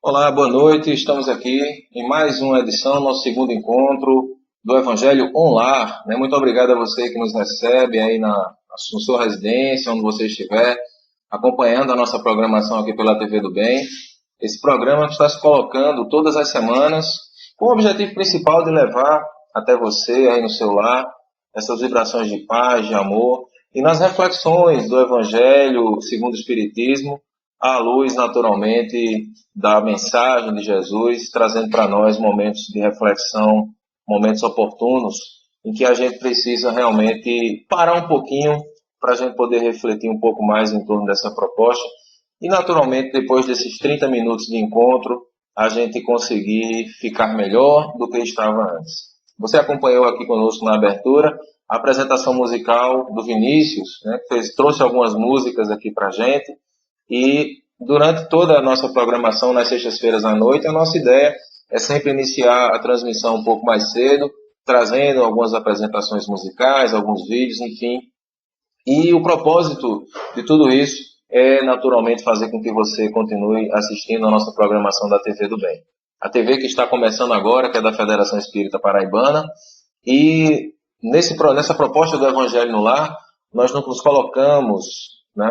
Olá, boa noite. Estamos aqui em mais uma edição, nosso segundo encontro do Evangelho Online. Muito obrigado a você que nos recebe aí na sua residência, onde você estiver, acompanhando a nossa programação aqui pela TV do Bem. Esse programa está se colocando todas as semanas com o objetivo principal de levar até você aí no seu lar essas vibrações de paz, de amor e nas reflexões do Evangelho segundo o Espiritismo, à luz, naturalmente, da mensagem de Jesus, trazendo para nós momentos de reflexão, momentos oportunos, em que a gente precisa realmente parar um pouquinho para a gente poder refletir um pouco mais em torno dessa proposta. E, naturalmente, depois desses 30 minutos de encontro, a gente conseguir ficar melhor do que estava antes. Você acompanhou aqui conosco na abertura a apresentação musical do Vinícius, né, que trouxe algumas músicas aqui para a gente. E durante toda a nossa programação nas sextas-feiras à noite, a nossa ideia é sempre iniciar a transmissão um pouco mais cedo, trazendo algumas apresentações musicais, alguns vídeos, enfim. E o propósito de tudo isso é naturalmente fazer com que você continue assistindo a nossa programação da TV do Bem. A TV que está começando agora, que é da Federação Espírita Paraibana, e nessa proposta do Evangelho no Lar, nós nos colocamos, né,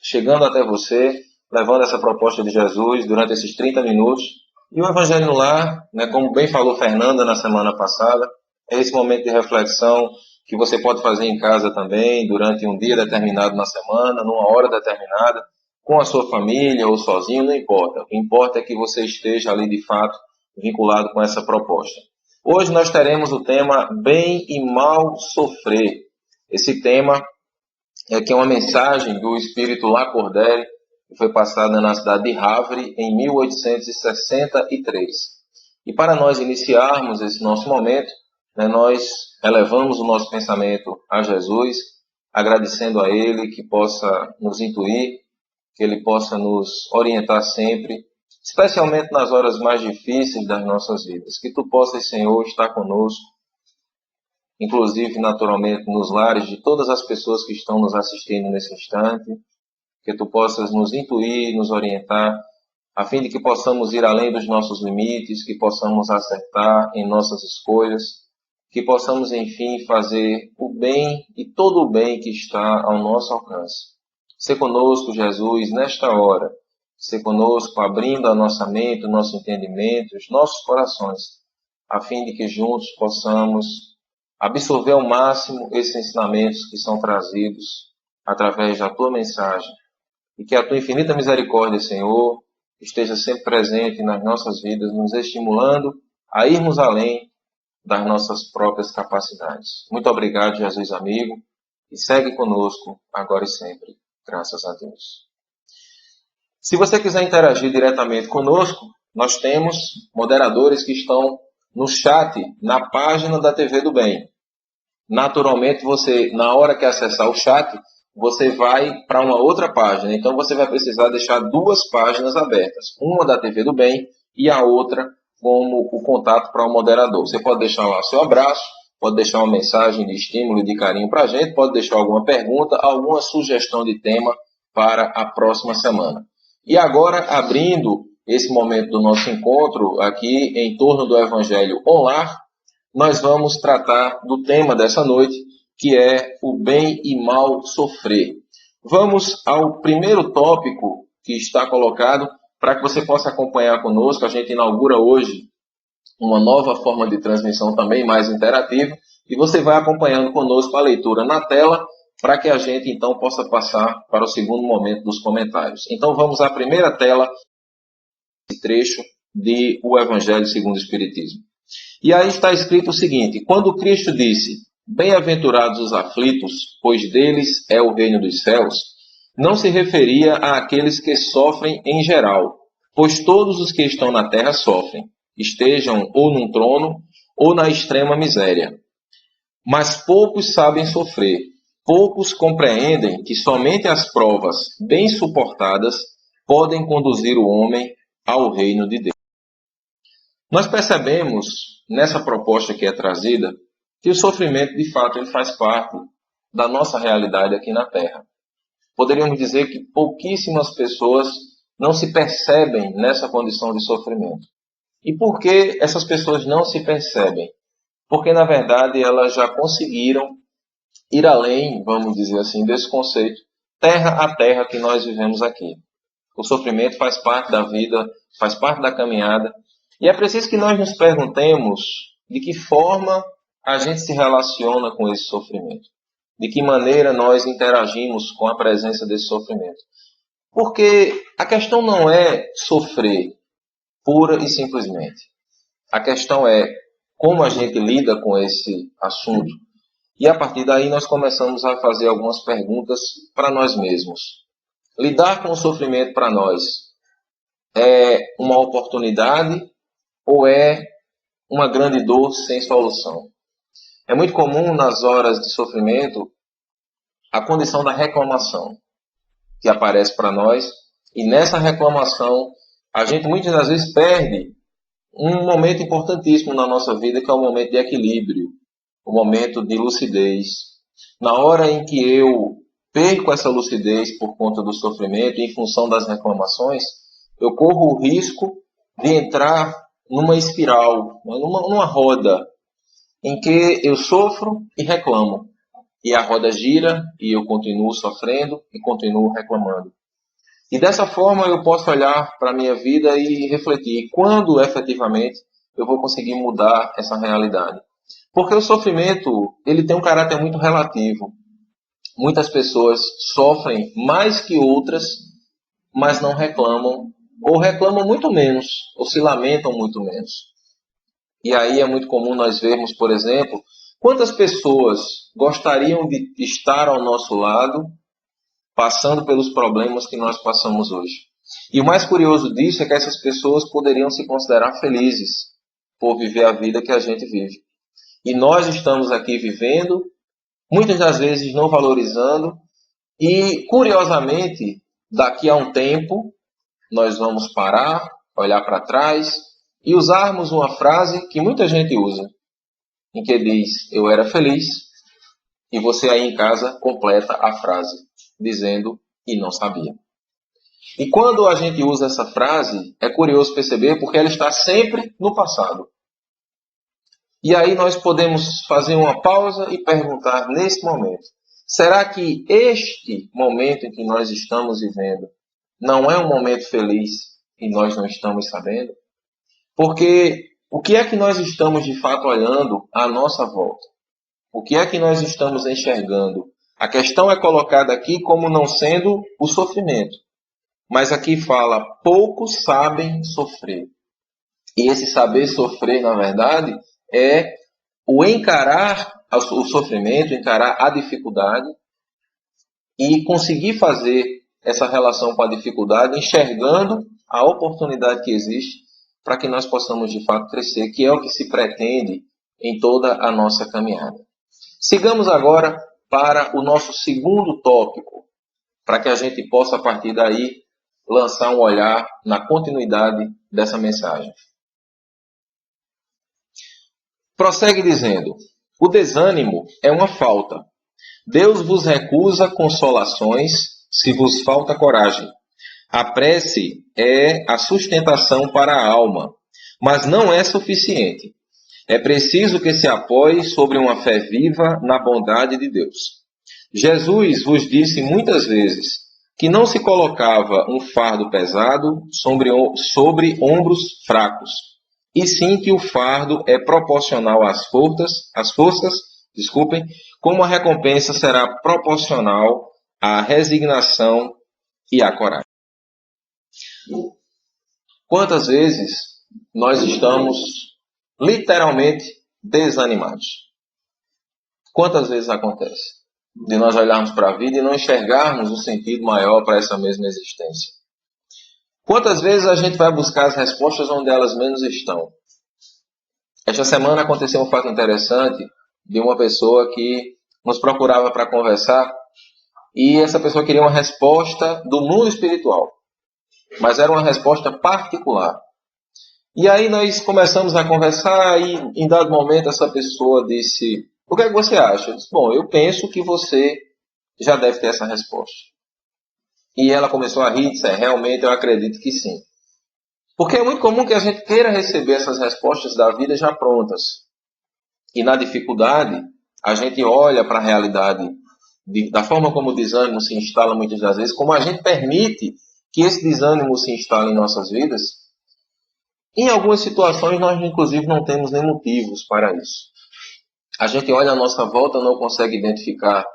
chegando até você, levando essa proposta de Jesus durante esses 30 minutos. E o Evangelho no Lar, né, como bem falou Fernanda na semana passada, é esse momento de reflexão que você pode fazer em casa também, durante um dia determinado na semana, numa hora determinada, com a sua família ou sozinho, não importa. O que importa é que você esteja ali de fato vinculado com essa proposta. Hoje nós teremos o tema Bem e Mal Sofrer. Esse tema que é uma mensagem do espírito Lacordaire, que foi passada na cidade de Havre em 1863. E para nós iniciarmos esse nosso momento, né, nós elevamos o nosso pensamento a Jesus, agradecendo a Ele que possa nos intuir, que Ele possa nos orientar sempre, especialmente nas horas mais difíceis das nossas vidas. Que Tu possas, Senhor, estar conosco, inclusive, naturalmente, nos lares de todas as pessoas que estão nos assistindo nesse instante, que Tu possas nos intuir, nos orientar, a fim de que possamos ir além dos nossos limites, que possamos acertar em nossas escolhas, que possamos, enfim, fazer o bem e todo o bem que está ao nosso alcance. Sê conosco, Jesus, nesta hora. Sê conosco, abrindo a nossa mente, o nosso entendimento, os nossos corações, a fim de que juntos possamos absorver ao máximo esses ensinamentos que são trazidos através da Tua mensagem. E que a Tua infinita misericórdia, Senhor, esteja sempre presente nas nossas vidas, nos estimulando a irmos além das nossas próprias capacidades. Muito obrigado, Jesus amigo, e segue conosco agora e sempre. Graças a Deus. Se você quiser interagir diretamente conosco, nós temos moderadores que estão no chat, na página da TV do Bem. Naturalmente, você, na hora que acessar o chat, você vai para uma outra página. Então, você vai precisar deixar duas páginas abertas. Uma da TV do Bem e a outra como o contato para o moderador. Você pode deixar lá seu abraço, pode deixar uma mensagem de estímulo e de carinho para a gente, pode deixar alguma pergunta, alguma sugestão de tema para a próxima semana. E agora, abrindo esse momento do nosso encontro aqui em torno do Evangelho Online, nós vamos tratar do tema dessa noite, que é o bem e mal sofrer. Vamos ao primeiro tópico que está colocado, para que você possa acompanhar conosco. A gente inaugura hoje uma nova forma de transmissão também mais interativa, e você vai acompanhando conosco a leitura na tela, para que a gente então possa passar para o segundo momento dos comentários. Então vamos à primeira tela, esse trecho de O Evangelho segundo o Espiritismo. E aí está escrito o seguinte: quando Cristo disse, bem-aventurados os aflitos, pois deles é o reino dos céus, não se referia àqueles que sofrem em geral, pois todos os que estão na terra sofrem, estejam ou num trono ou na extrema miséria. Mas poucos sabem sofrer, poucos compreendem que somente as provas bem suportadas podem conduzir o homem ao reino de Deus. Nós percebemos, nessa proposta que é trazida, que o sofrimento, de fato, ele faz parte da nossa realidade aqui na Terra. Poderíamos dizer que pouquíssimas pessoas não se percebem nessa condição de sofrimento. E por que essas pessoas não se percebem? Porque, na verdade, elas já conseguiram ir além, vamos dizer assim, desse conceito, terra a terra que nós vivemos aqui. O sofrimento faz parte da vida, faz parte da caminhada. E é preciso que nós nos perguntemos de que forma a gente se relaciona com esse sofrimento. De que maneira nós interagimos com a presença desse sofrimento. Porque a questão não é sofrer pura e simplesmente. A questão é como a gente lida com esse assunto. E a partir daí nós começamos a fazer algumas perguntas para nós mesmos. Lidar com o sofrimento para nós é uma oportunidade ou é uma grande dor sem solução? É muito comum nas horas de sofrimento a condição da reclamação que aparece para nós, e nessa reclamação a gente muitas das vezes perde um momento importantíssimo na nossa vida, que é o momento de equilíbrio, o momento de lucidez. Na hora em que eu perco essa lucidez por conta do sofrimento, em função das reclamações, eu corro o risco de entrar numa espiral, numa roda, em que eu sofro e reclamo. E a roda gira e eu continuo sofrendo e continuo reclamando. E dessa forma eu posso olhar para a minha vida e refletir quando efetivamente eu vou conseguir mudar essa realidade. Porque o sofrimento, ele tem um caráter muito relativo. Muitas pessoas sofrem mais que outras, mas não reclamam, ou reclamam muito menos, ou se lamentam muito menos. E aí é muito comum nós vermos, por exemplo, quantas pessoas gostariam de estar ao nosso lado, passando pelos problemas que nós passamos hoje. E o mais curioso disso é que essas pessoas poderiam se considerar felizes por viver a vida que a gente vive. E nós estamos aqui vivendo, muitas das vezes não valorizando, e curiosamente, daqui a um tempo, nós vamos parar, olhar para trás e usarmos uma frase que muita gente usa, em que diz, eu era feliz, e você aí em casa completa a frase, dizendo, e não sabia. E quando a gente usa essa frase, é curioso perceber porque ela está sempre no passado. E aí nós podemos fazer uma pausa e perguntar nesse momento, será que este momento em que nós estamos vivendo não é um momento feliz e nós não estamos sabendo? Porque o que é que nós estamos de fato olhando à nossa volta? O que é que nós estamos enxergando? A questão é colocada aqui como não sendo o sofrimento. Mas aqui fala, poucos sabem sofrer. E esse saber sofrer, na verdade, é o encarar o sofrimento, encarar a dificuldade e conseguir fazer essa relação com a dificuldade, enxergando a oportunidade que existe para que nós possamos de fato crescer, que é o que se pretende em toda a nossa caminhada. Sigamos agora para o nosso segundo tópico, para que a gente possa a partir daí lançar um olhar na continuidade dessa mensagem. Prossegue dizendo, o desânimo é uma falta. Deus vos recusa consolações se vos falta coragem. A prece é a sustentação para a alma, mas não é suficiente. É preciso que se apoie sobre uma fé viva na bondade de Deus. Jesus vos disse muitas vezes que não se colocava um fardo pesado sobre ombros fracos, e sim que o fardo é proporcional às forças, como a recompensa será proporcional à resignação e à coragem. Quantas vezes nós estamos literalmente desanimados? Quantas vezes acontece de nós olharmos para a vida e não enxergarmos um sentido maior para essa mesma existência? Quantas vezes a gente vai buscar as respostas onde elas menos estão? Esta semana aconteceu um fato interessante de uma pessoa que nos procurava para conversar e essa pessoa queria uma resposta do mundo espiritual, mas era uma resposta particular. E aí nós começamos a conversar e em dado momento essa pessoa disse, o que é que você acha? Eu disse, bom, eu penso que você já deve ter essa resposta. E ela começou a rir e disse, realmente eu acredito que sim. Porque é muito comum que a gente queira receber essas respostas da vida já prontas. E na dificuldade, a gente olha para a realidade da forma como o desânimo se instala muitas das vezes, como a gente permite que esse desânimo se instale em nossas vidas. Em algumas situações, nós inclusive não temos nem motivos para isso. A gente olha à nossa volta, não consegue identificar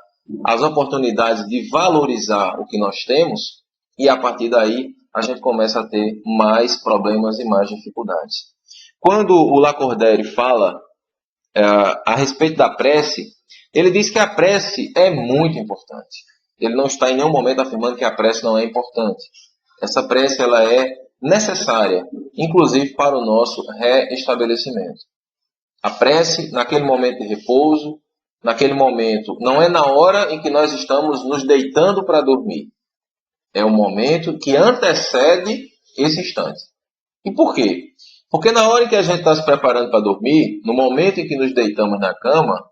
as oportunidades de valorizar o que nós temos, e a partir daí a gente começa a ter mais problemas e mais dificuldades. Quando o Lacordaire fala a respeito da prece, ele diz que a prece é muito importante. Ele não está em nenhum momento afirmando que a prece não é importante. Essa prece ela é necessária, inclusive para o nosso reestabelecimento. A prece, naquele momento de repouso, naquele momento, não é na hora em que nós estamos nos deitando para dormir. É o momento que antecede esse instante. E por quê? Porque na hora em que a gente está se preparando para dormir, no momento em que nos deitamos na cama,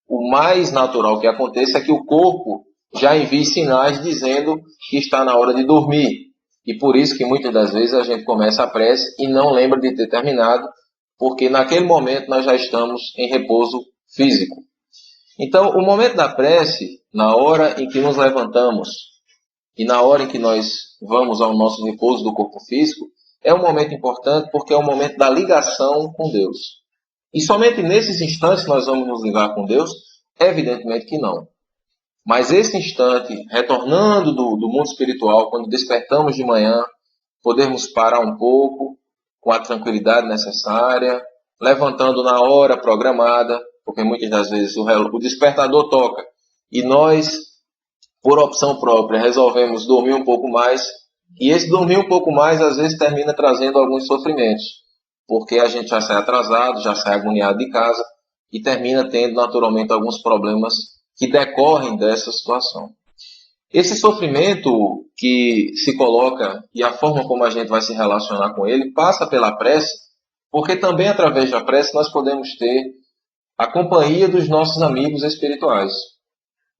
o mais natural que aconteça é que o corpo já envie sinais dizendo que está na hora de dormir. E por isso que muitas das vezes a gente começa a prece e não lembra de ter terminado, porque naquele momento nós já estamos em repouso físico. Então, o momento da prece, na hora em que nos levantamos e na hora em que nós vamos ao nosso repouso do corpo físico, é um momento importante porque é o momento da ligação com Deus. E somente nesses instantes nós vamos nos ligar com Deus? Evidentemente que não. Mas esse instante, retornando do mundo espiritual, quando despertamos de manhã, podermos parar um pouco, com a tranquilidade necessária, levantando na hora programada, porque muitas das vezes o despertador toca e nós, por opção própria, resolvemos dormir um pouco mais, e esse dormir um pouco mais às vezes termina trazendo alguns sofrimentos, porque a gente já sai atrasado, já sai agoniado de casa e termina tendo naturalmente alguns problemas que decorrem dessa situação. Esse sofrimento que se coloca e a forma como a gente vai se relacionar com ele passa pela prece, porque também através da prece nós podemos ter a companhia dos nossos amigos espirituais.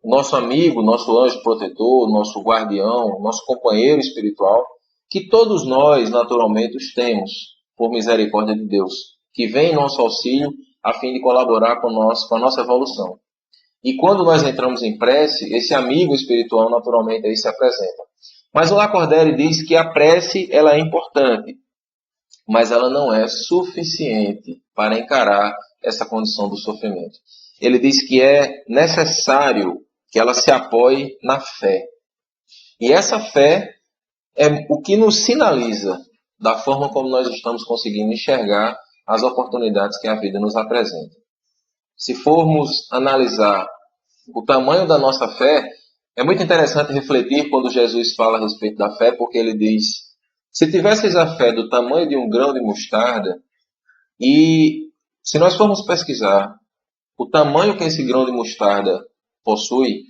O nosso amigo, nosso anjo protetor, nosso guardião, nosso companheiro espiritual, que todos nós naturalmente os temos, por misericórdia de Deus, que vem em nosso auxílio a fim de colaborar com a nossa evolução. E quando nós entramos em prece, esse amigo espiritual naturalmente aí se apresenta. Mas o Lacordaire diz que a prece ela é importante, mas ela não é suficiente para encarar essa condição do sofrimento. Ele diz que é necessário que ela se apoie na fé. E essa fé é o que nos sinaliza da forma como nós estamos conseguindo enxergar as oportunidades que a vida nos apresenta. Se formos analisar o tamanho da nossa fé, é muito interessante refletir quando Jesus fala a respeito da fé, porque ele diz: se tivesseis a fé do tamanho de um grão de mostarda, e se nós formos pesquisar o tamanho que esse grão de mostarda possui,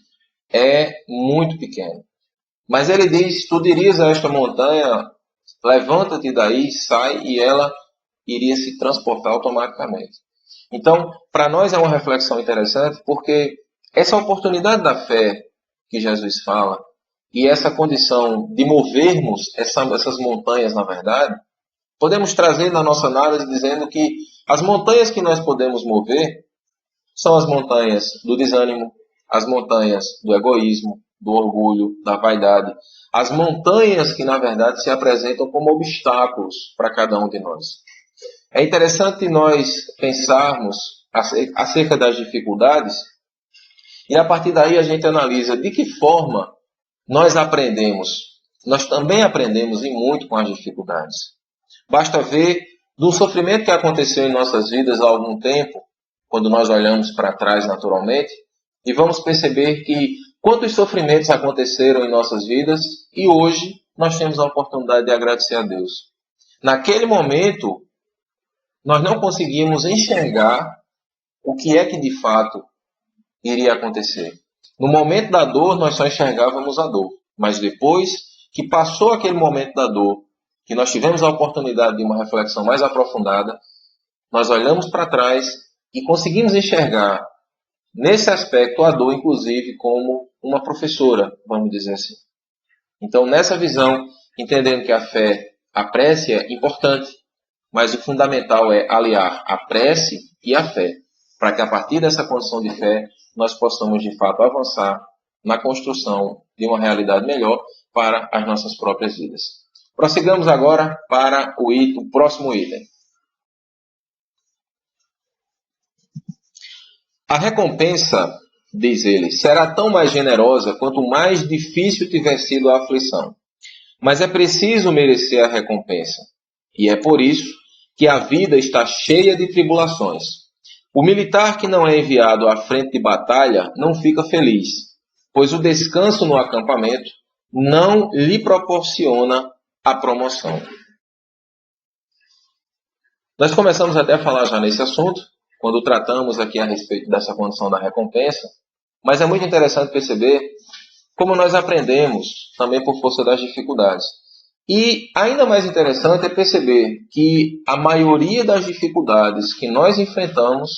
é muito pequeno. Mas ele diz: tu dirias a esta montanha, levanta-te daí, sai, e ela iria se transportar automaticamente. Então, para nós é uma reflexão interessante, porque essa oportunidade da fé que Jesus fala, e essa condição de movermos essas montanhas, na verdade, podemos trazer na nossa análise dizendo que as montanhas que nós podemos mover são as montanhas do desânimo, as montanhas do egoísmo, do orgulho, da vaidade, as montanhas que na verdade se apresentam como obstáculos para cada um de nós. É interessante nós pensarmos acerca das dificuldades e a partir daí a gente analisa de que forma nós aprendemos. Nós também aprendemos e muito com as dificuldades. Basta ver do sofrimento que aconteceu em nossas vidas há algum tempo, quando nós olhamos para trás naturalmente, e vamos perceber que quantos sofrimentos aconteceram em nossas vidas e hoje nós temos a oportunidade de agradecer a Deus. Naquele momento, nós não conseguimos enxergar o que é que de fato iria acontecer. No momento da dor, nós só enxergávamos a dor. Mas depois que passou aquele momento da dor, que nós tivemos a oportunidade de uma reflexão mais aprofundada, nós olhamos para trás e conseguimos enxergar, nesse aspecto, a dor, inclusive, como uma professora, vamos dizer assim. Então, nessa visão, entendendo que a fé, a prece é importante, mas o fundamental é aliar a prece e a fé, para que a partir dessa condição de fé, nós possamos de fato avançar na construção de uma realidade melhor para as nossas próprias vidas. Prossigamos agora para o próximo item. A recompensa, diz ele, será tão mais generosa quanto mais difícil tiver sido a aflição. Mas é preciso merecer a recompensa. E é por isso que a vida está cheia de tribulações. O militar que não é enviado à frente de batalha não fica feliz, pois o descanso no acampamento não lhe proporciona a promoção. Nós começamos até a falar já nesse assunto, quando tratamos aqui a respeito dessa condição da recompensa, mas é muito interessante perceber como nós aprendemos também por força das dificuldades. E ainda mais interessante é perceber que a maioria das dificuldades que nós enfrentamos,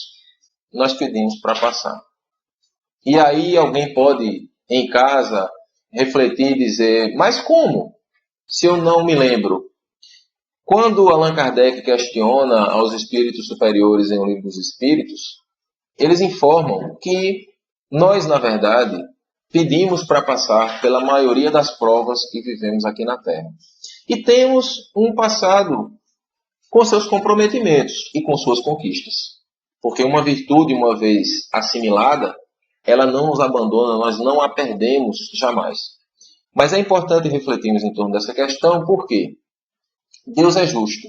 nós pedimos para passar. E aí alguém pode, em casa, refletir e dizer, mas como? Se eu não me lembro. Quando Allan Kardec questiona aos espíritos superiores em O Livro dos Espíritos, eles informam que nós, na verdade, pedimos para passar pela maioria das provas que vivemos aqui na Terra. E temos um passado com seus comprometimentos e com suas conquistas. Porque uma virtude, uma vez assimilada, ela não nos abandona, nós não a perdemos jamais. Mas é importante refletirmos em torno dessa questão, porque Deus é justo.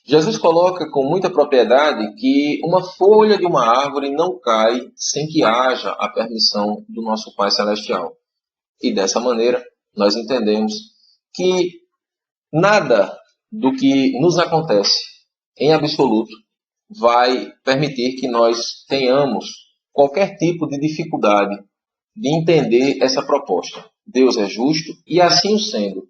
Jesus coloca com muita propriedade que uma folha de uma árvore não cai sem que haja a permissão do nosso Pai Celestial. E dessa maneira, nós entendemos que nada do que nos acontece em absoluto vai permitir que nós tenhamos qualquer tipo de dificuldade de entender essa proposta. Deus é justo e, assim o sendo,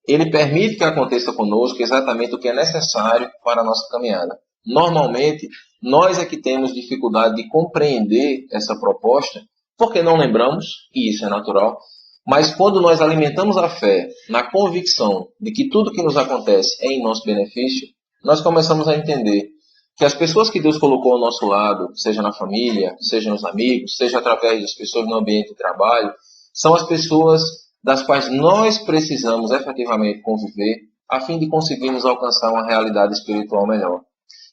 Ele permite que aconteça conosco exatamente o que é necessário para a nossa caminhada. Normalmente, nós é que temos dificuldade de compreender essa proposta, porque não lembramos, e isso é natural, mas quando nós alimentamos a fé na convicção de que tudo que nos acontece é em nosso benefício, nós começamos a entender que as pessoas que Deus colocou ao nosso lado, seja na família, seja nos amigos, seja através das pessoas no ambiente de trabalho, são as pessoas das quais nós precisamos efetivamente conviver a fim de conseguirmos alcançar uma realidade espiritual melhor.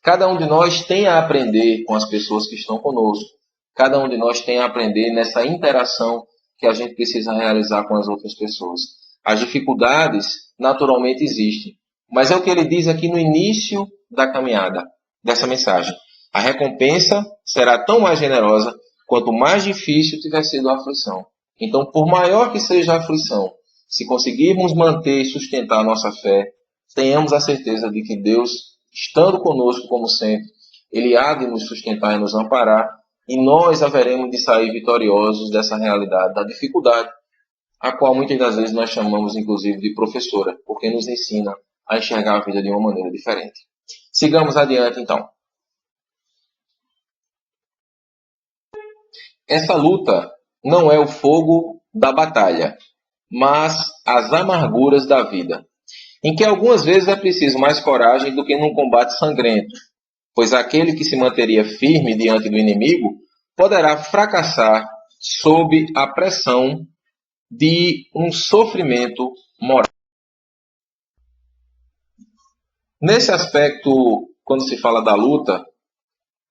Cada um de nós tem a aprender com as pessoas que estão conosco. Cada um de nós tem a aprender nessa interação que a gente precisa realizar com as outras pessoas. As dificuldades naturalmente existem, mas é o que ele diz aqui no início da caminhada, dessa mensagem. A recompensa será tão mais generosa quanto mais difícil tiver sido a aflição. Então, por maior que seja a aflição, se conseguirmos manter e sustentar a nossa fé, tenhamos a certeza de que Deus, estando conosco como sempre, Ele há de nos sustentar e nos amparar, e nós haveremos de sair vitoriosos dessa realidade, da dificuldade, a qual muitas das vezes nós chamamos, inclusive, de professora, porque nos ensina a enxergar a vida de uma maneira diferente. Sigamos adiante, então. Essa luta não é o fogo da batalha, mas as amarguras da vida, em que algumas vezes é preciso mais coragem do que num combate sangrento, pois aquele que se manteria firme diante do inimigo poderá fracassar sob a pressão de um sofrimento moral. Nesse aspecto, quando se fala da luta,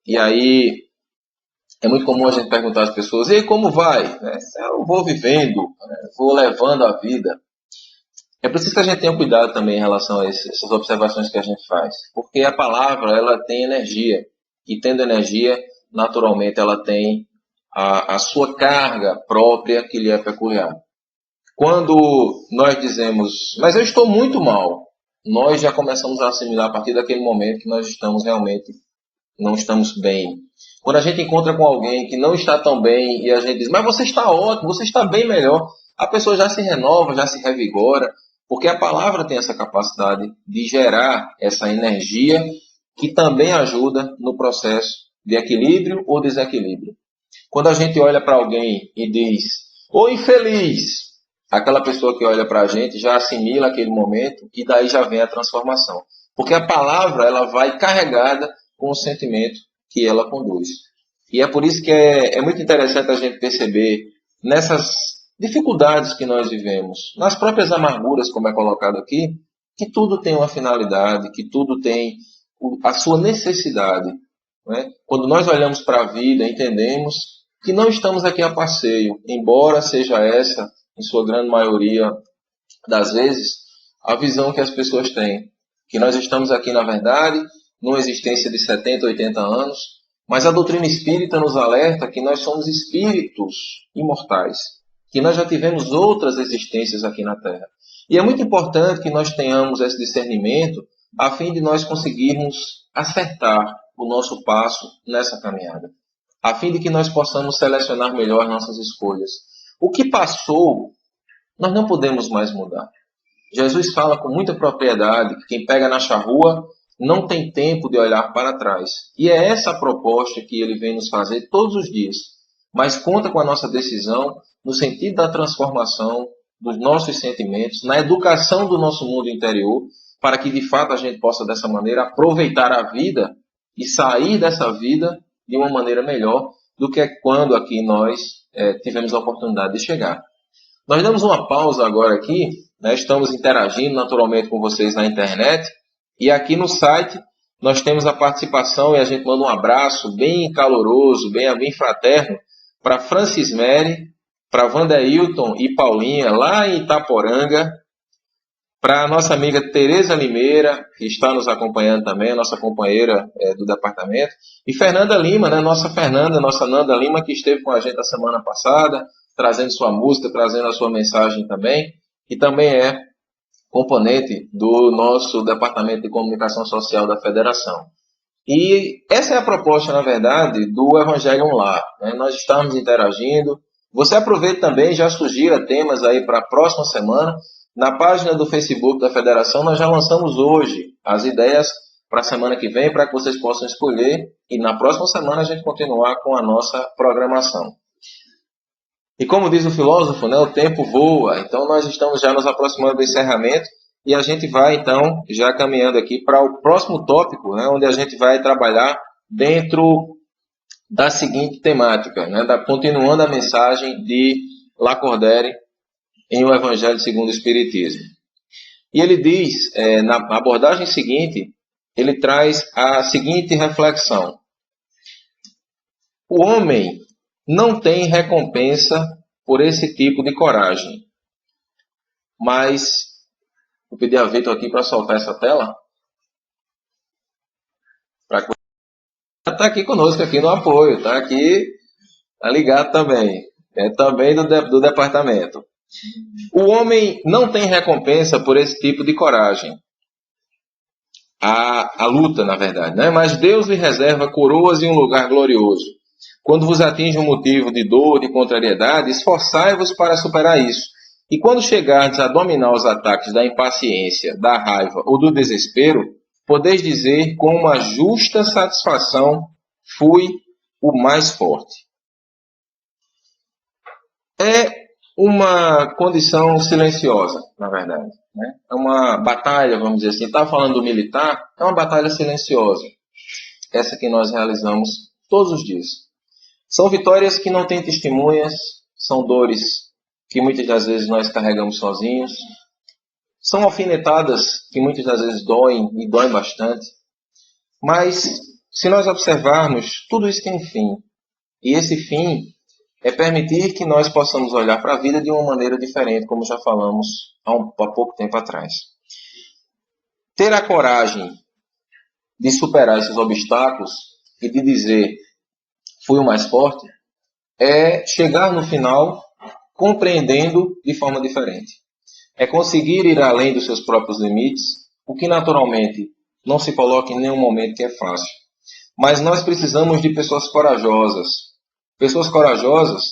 e aí é muito comum a gente perguntar às pessoas, e aí, como vai? Eu vou vivendo, vou levando a vida. É preciso que a gente tenha cuidado também em relação a essas observações que a gente faz, porque a palavra ela tem energia, e tendo energia, naturalmente ela tem a sua carga própria que lhe é peculiar. Quando nós dizemos, mas eu estou muito mal, nós já começamos a assimilar a partir daquele momento que nós estamos realmente, não estamos bem. Quando a gente encontra com alguém que não está tão bem e a gente diz, mas você está ótimo, você está bem melhor, a pessoa já se renova, já se revigora, porque a palavra tem essa capacidade de gerar essa energia que também ajuda no processo de equilíbrio ou desequilíbrio. Quando a gente olha para alguém e diz, ô infeliz, aquela pessoa que olha para a gente já assimila aquele momento e daí já vem a transformação. Porque a palavra ela vai carregada com o sentimento que ela conduz. E é por isso que é muito interessante a gente perceber nessas dificuldades que nós vivemos, nas próprias amarguras, como é colocado aqui, que tudo tem uma finalidade, que tudo tem a sua necessidade. Né? Quando nós olhamos para a vida, entendemos que não estamos aqui a passeio, embora seja essa, em sua grande maioria das vezes, a visão que as pessoas têm. Que nós estamos aqui, na verdade, numa existência de 70, 80 anos, mas a doutrina espírita nos alerta que nós somos espíritos imortais, que nós já tivemos outras existências aqui na Terra. E é muito importante que nós tenhamos esse discernimento a fim de nós conseguirmos acertar o nosso passo nessa caminhada, a fim de que nós possamos selecionar melhor nossas escolhas. O que passou, nós não podemos mais mudar. Jesus fala com muita propriedade que quem pega na charrua não tem tempo de olhar para trás. E é essa a proposta que ele vem nos fazer todos os dias. Mas conta com a nossa decisão no sentido da transformação dos nossos sentimentos, na educação do nosso mundo interior, para que de fato a gente possa dessa maneira aproveitar a vida e sair dessa vida de uma maneira melhor do que quando aqui nós tivemos a oportunidade de chegar. Nós damos uma pausa agora aqui, né? Estamos interagindo naturalmente com vocês na internet, e aqui no site nós temos a participação e a gente manda um abraço bem caloroso, bem fraterno, para Francis Mary, para Wanderilton e Paulinha, lá em Itaporanga, para a nossa amiga Tereza Limeira, que está nos acompanhando também, nossa companheira do departamento, e Fernanda Lima, né? Nossa Nanda Lima, que esteve com a gente a semana passada, trazendo sua música, trazendo a sua mensagem também, e também é componente do nosso Departamento de Comunicação Social da Federação. E essa é a proposta, na verdade, do Evangelho Online. Né? Nós estamos interagindo. Você aproveita também, já sugira temas aí para a próxima semana. Na página do Facebook da Federação, nós já lançamos hoje as ideias para a semana que vem, para que vocês possam escolher, e na próxima semana a gente continuar com a nossa programação. E como diz o filósofo, né, o tempo voa, então nós estamos já nos aproximando do encerramento e a gente vai então já caminhando aqui para o próximo tópico, né, onde a gente vai trabalhar dentro da seguinte temática, né, continuando a mensagem de Lacordaire em O Evangelho segundo o Espiritismo. E ele diz, na abordagem seguinte, ele traz a seguinte reflexão: o homem não tem recompensa por esse tipo de coragem. Mas, vou pedir a Vitor aqui para soltar essa tela. Está aqui conosco, aqui no apoio, está aqui, está ligado também. É também do departamento. O homem não tem recompensa por esse tipo de coragem. A luta, na verdade, né? Mas Deus lhe reserva coroas em um lugar glorioso. Quando vos atinge um motivo de dor, de contrariedade, esforçai-vos para superar isso. E quando chegardes a dominar os ataques da impaciência, da raiva ou do desespero, podeis dizer com uma justa satisfação: fui o mais forte. É uma condição silenciosa, na verdade. Né? É uma batalha, vamos dizer assim. Estava falando do militar, é uma batalha silenciosa. Essa que nós realizamos todos os dias. São vitórias que não têm testemunhas, são dores que muitas das vezes nós carregamos sozinhos, são alfinetadas que muitas das vezes doem e doem bastante, mas se nós observarmos, tudo isso tem um fim. E esse fim é permitir que nós possamos olhar para a vida de uma maneira diferente, como já falamos há pouco tempo atrás. Ter a coragem de superar esses obstáculos e de dizer: fui o mais forte, é chegar no final compreendendo de forma diferente. É conseguir ir além dos seus próprios limites, o que naturalmente não se coloca em nenhum momento que é fácil. Mas nós precisamos de pessoas corajosas. Pessoas corajosas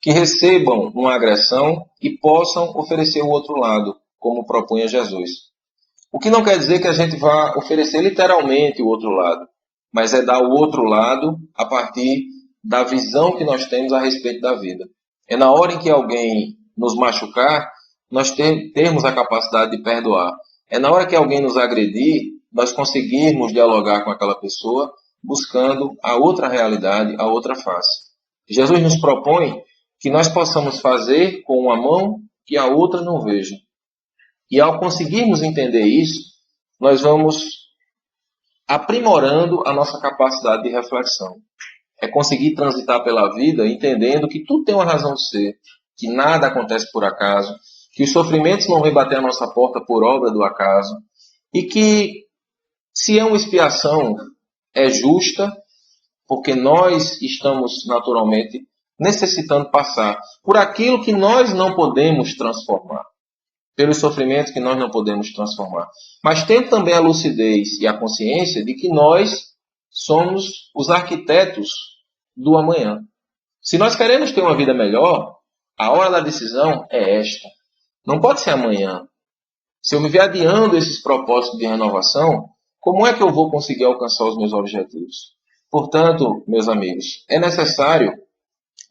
que recebam uma agressão e possam oferecer o outro lado, como propunha Jesus. O que não quer dizer que a gente vá oferecer literalmente o outro lado, mas é dar o outro lado a partir da visão que nós temos a respeito da vida. É na hora em que alguém nos machucar, nós termos a capacidade de perdoar. É na hora que alguém nos agredir, nós conseguirmos dialogar com aquela pessoa, buscando a outra realidade, a outra face. Jesus nos propõe que nós possamos fazer com uma mão que a outra não veja. E ao conseguirmos entender isso, nós vamos aprimorando a nossa capacidade de reflexão. É conseguir transitar pela vida entendendo que tudo tem uma razão de ser, que nada acontece por acaso, que os sofrimentos não vêm bater a nossa porta por obra do acaso, e que se é uma expiação, é justa, porque nós estamos naturalmente necessitando passar por aquilo que nós não podemos transformar, pelos sofrimentos que nós não podemos transformar. Mas tendo também a lucidez e a consciência de que nós somos os arquitetos do amanhã. Se nós queremos ter uma vida melhor, a hora da decisão é esta. Não pode ser amanhã. Se eu viver adiando esses propósitos de renovação, como é que eu vou conseguir alcançar os meus objetivos? Portanto, meus amigos, é necessário,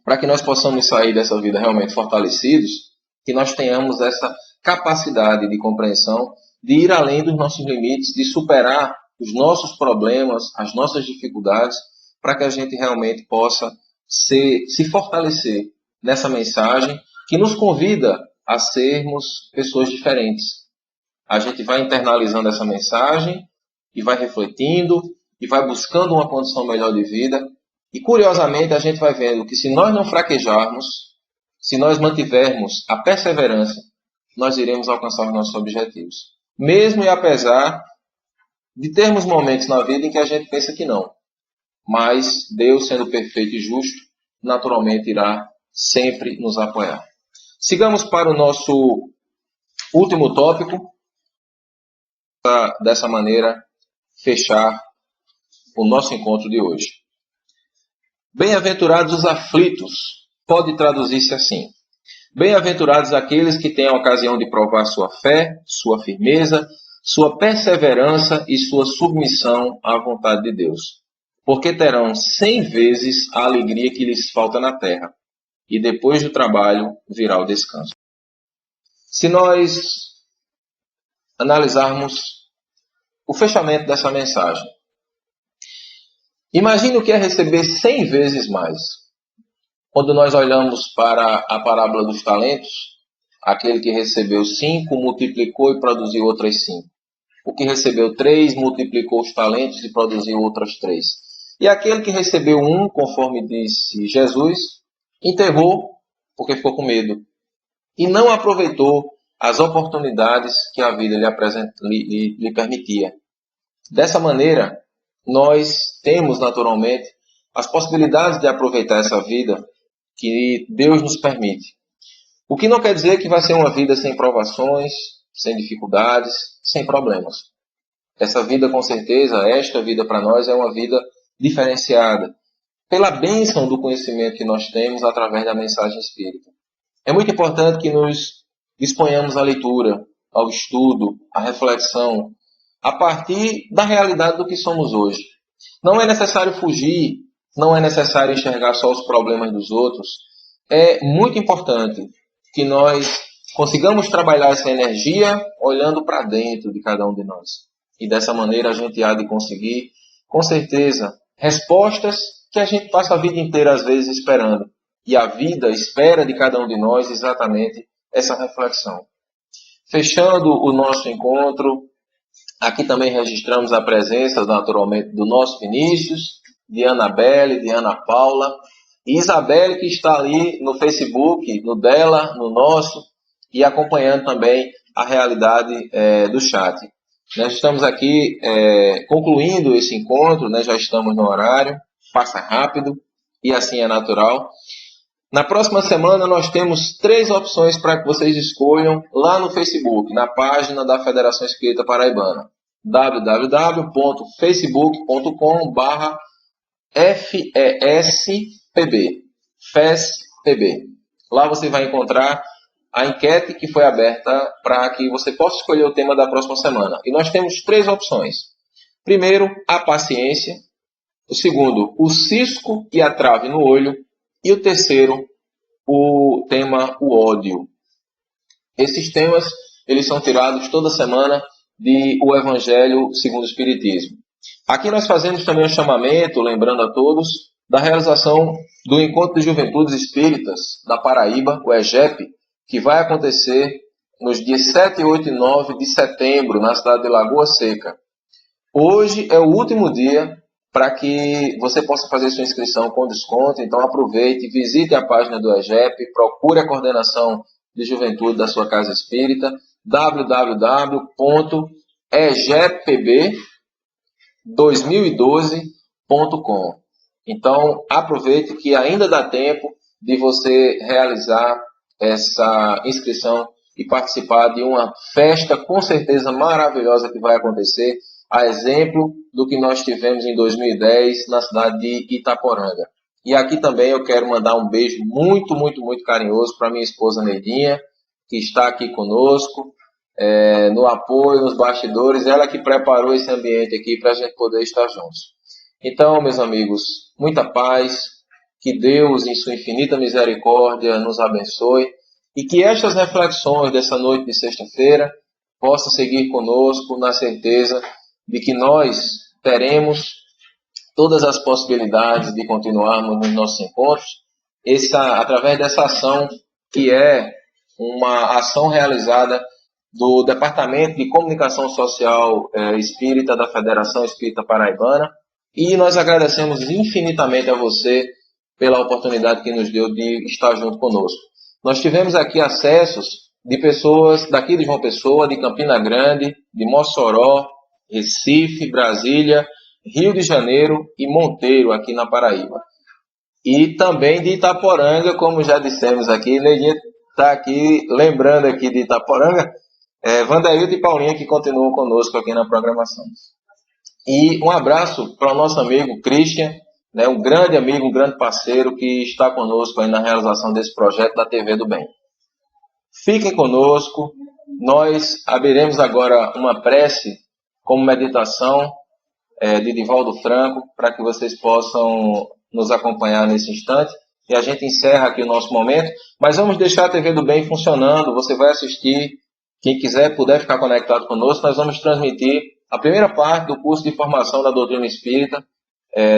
para que nós possamos sair dessa vida realmente fortalecidos, que nós tenhamos essa capacidade de compreensão, de ir além dos nossos limites, de superar os nossos problemas, as nossas dificuldades, para que a gente realmente possa se fortalecer nessa mensagem que nos convida a sermos pessoas diferentes. A gente vai internalizando essa mensagem e vai refletindo e vai buscando uma condição melhor de vida. E curiosamente a gente vai vendo que se nós não fraquejarmos, se nós mantivermos a perseverança, nós iremos alcançar os nossos objetivos. Mesmo e apesar de termos momentos na vida em que a gente pensa que não. Mas Deus, sendo perfeito e justo, naturalmente irá sempre nos apoiar. Sigamos para o nosso último tópico, para dessa maneira fechar o nosso encontro de hoje. Bem-aventurados os aflitos, pode traduzir-se assim. Bem-aventurados aqueles que têm a ocasião de provar sua fé, sua firmeza, sua perseverança e sua submissão à vontade de Deus, porque terão 100 vezes a alegria que lhes falta na terra, e depois do trabalho virá o descanso. Se nós analisarmos o fechamento dessa mensagem, imagine o que é receber 100 vezes mais. Quando nós olhamos para a parábola dos talentos, aquele que recebeu 5 multiplicou e produziu outras 5. O que recebeu 3 multiplicou os talentos e produziu outras 3. E aquele que recebeu 1, conforme disse Jesus, enterrou porque ficou com medo. E não aproveitou as oportunidades que a vida lhe permitia. Dessa maneira, nós temos naturalmente as possibilidades de aproveitar essa vida que Deus nos permite. O que não quer dizer que vai ser uma vida sem provações, sem dificuldades, sem problemas. Essa vida, com certeza, esta vida para nós é uma vida diferenciada, pela bênção do conhecimento que nós temos através da mensagem espírita. É muito importante que nos disponhamos à leitura, ao estudo, à reflexão, a partir da realidade do que somos hoje. Não é necessário fugir, não é necessário enxergar só os problemas dos outros. É muito importante que nós consigamos trabalhar essa energia olhando para dentro de cada um de nós. E dessa maneira a gente há de conseguir, com certeza, respostas que a gente passa a vida inteira às vezes esperando. E a vida espera de cada um de nós exatamente essa reflexão. Fechando o nosso encontro, aqui também registramos a presença, naturalmente, do nosso Vinícius, de Anabelle, de Ana Paula, e Isabelle, que está ali no Facebook, no dela, no nosso, e acompanhando também a realidade do chat. Nós estamos aqui concluindo esse encontro, né? Já estamos no horário, passa rápido, e assim é natural. Na próxima semana nós temos 3 opções para que vocês escolham lá no Facebook, na página da Federação Espírita Paraibana, www.facebook.com/FESPB. Lá você vai encontrar a enquete que foi aberta para que você possa escolher o tema da próxima semana. E nós temos 3 opções. Primeiro, a paciência. O segundo, o cisco e a trave no olho. E o terceiro, o tema, o ódio. Esses temas, eles são tirados toda semana de O Evangelho segundo o Espiritismo. Aqui nós fazemos também um chamamento, lembrando a todos, da realização do Encontro de Juventudes Espíritas da Paraíba, o EGEP, que vai acontecer nos dias 7, 8 e 9 de setembro, na cidade de Lagoa Seca. Hoje é o último dia para que você possa fazer sua inscrição com desconto, então aproveite, visite a página do EGEP, procure a coordenação de juventude da sua casa espírita, www.egepb2012.com. Então, aproveite que ainda dá tempo de você realizar essa inscrição e participar de uma festa com certeza maravilhosa que vai acontecer, a exemplo do que nós tivemos em 2010 na cidade de Itaporanga. E aqui também eu quero mandar um beijo muito, muito, muito carinhoso para minha esposa Neidinha, que está aqui conosco, no apoio, nos bastidores, ela que preparou esse ambiente aqui para a gente poder estar juntos. Então, meus amigos, muita paz, que Deus, em sua infinita misericórdia, nos abençoe e que estas reflexões dessa noite de sexta-feira possam seguir conosco na certeza de que nós teremos todas as possibilidades de continuarmos nos nossos encontros, através dessa ação que é uma ação realizada do Departamento de Comunicação Social Espírita da Federação Espírita Paraibana, e nós agradecemos infinitamente a você pela oportunidade que nos deu de estar junto conosco. Nós tivemos aqui acessos de pessoas daqui de João Pessoa, de Campina Grande, de Mossoró, Recife, Brasília, Rio de Janeiro e Monteiro, aqui na Paraíba. E também de Itaporanga, como já dissemos aqui, Neidinha está aqui, lembrando aqui de Itaporanga, Vanderildo e Paulinha que continuam conosco aqui na programação. E um abraço para o nosso amigo Christian, um grande amigo, um grande parceiro que está conosco aí na realização desse projeto da TV do Bem. Fiquem conosco, nós abriremos agora uma prece como meditação de Divaldo Franco, para que vocês possam nos acompanhar nesse instante. E a gente encerra aqui o nosso momento, mas vamos deixar a TV do Bem funcionando, você vai assistir, quem quiser, puder ficar conectado conosco, nós vamos transmitir a primeira parte do curso de formação da doutrina espírita,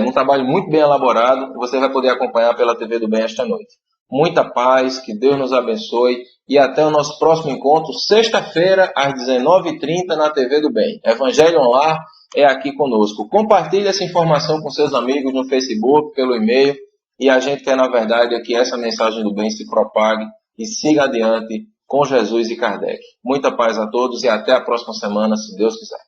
num trabalho muito bem elaborado, que você vai poder acompanhar pela TV do Bem esta noite. Muita paz, que Deus nos abençoe e até o nosso próximo encontro, sexta-feira, às 19h30, na TV do Bem. Evangelho Online é aqui conosco. Compartilhe essa informação com seus amigos no Facebook, pelo e-mail, e a gente quer, na verdade, que essa mensagem do bem se propague e siga adiante com Jesus e Kardec. Muita paz a todos e até a próxima semana, se Deus quiser.